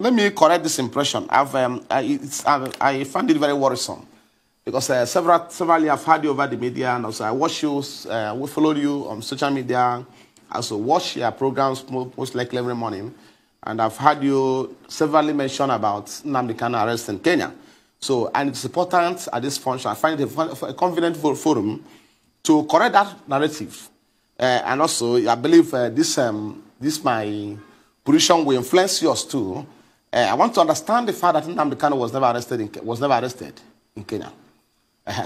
let me correct this impression. I find it very worrisome because several I've had you over the media, and also I watch you, we followed you on social media. I also watch your programs most likely every morning, and I've had you severally mention about Nnamdi Kanu arrest in Kenya. So, and it's important at this function. I find it a convenient forum to correct that narrative, and also I believe this my position will influence yours too. I want to understand the fact that Nnamdi Kanu was never arrested in Kenya.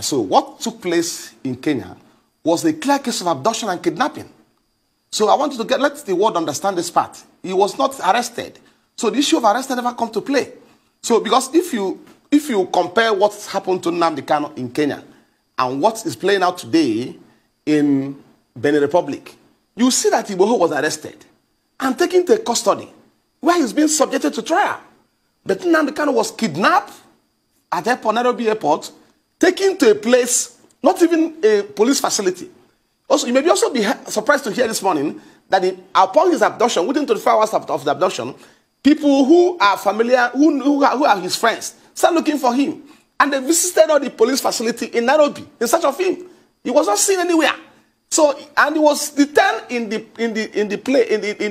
So what took place in Kenya was a clear case of abduction and kidnapping. So I want you to let the world understand this part. He was not arrested. So the issue of arrest never come to play. So because if you compare what's happened to Nnamdi Kanu in Kenya and what is playing out today in Benin Republic, you see that Igboho was arrested and taken to custody, where he's being subjected to trial. But Nnamdi Kanu was kidnapped at Nairobi Airport, taken to a place, not even a police facility. Also, you may also be surprised to hear this morning that upon his abduction, within 24 hours of the abduction, people who are familiar, who are his friends, start looking for him. And they visited all the police facility in Nairobi in search of him. He was not seen anywhere. So, and he was detained in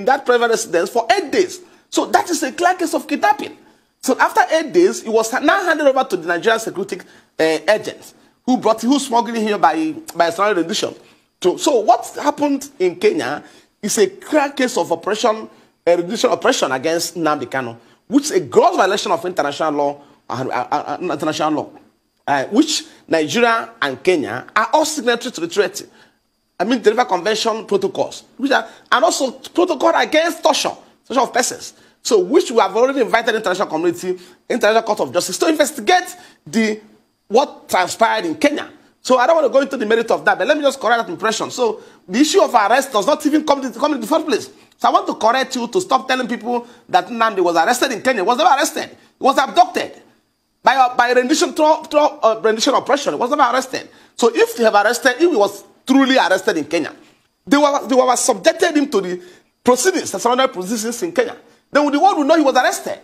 that private residence for 8 days. So that is a clear case of kidnapping. So after 8 days, he was now handed over to the Nigerian security agents who smuggled him by external rendition. So what happened in Kenya is a clear case of operation against Nnamdi Kanu, which is a gross violation of international law, which Nigeria and Kenya are all signatories to the treaty. I mean, Geneva Convention protocols, and also protocol against torture of persons. So, which we have already invited the international community, International Court of Justice, to investigate what transpired in Kenya. So, I don't want to go into the merit of that, but let me just correct that impression. So, the issue of arrest does not even come in the first place. So, I want to correct you to stop telling people that Nnamdi was arrested in Kenya. He was never arrested. He was abducted by rendition rendition oppression. He was never arrested. So, if he was truly arrested in Kenya, they were subjected him to the proceedings, the surrounding proceedings in Kenya. Then the world would know he was arrested.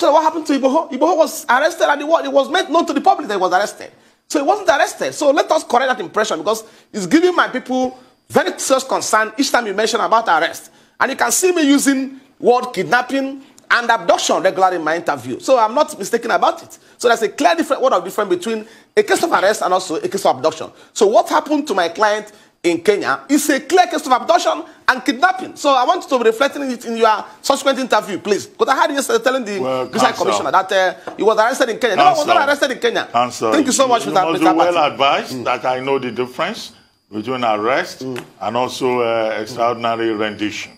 So what happened to Igboho? Igboho was arrested and it was made known to the public that he was arrested. So he wasn't arrested. So let us correct that impression because it's giving my people very serious concern each time you mention about arrest. And you can see me using word kidnapping and abduction regularly in my interview. So I'm not mistaken about it. So there's a clear word of difference between a case of arrest and also a case of abduction. So what happened to my client in Kenya is a clear case of abduction and kidnapping. So I want you to be reflecting it in your subsequent interview, please. Because I heard you telling the commissioner that he was arrested in Kenya. No, he was not arrested in Kenya. Thank you so much for that. You must be well advised that I know the difference between arrest and also extraordinary rendition.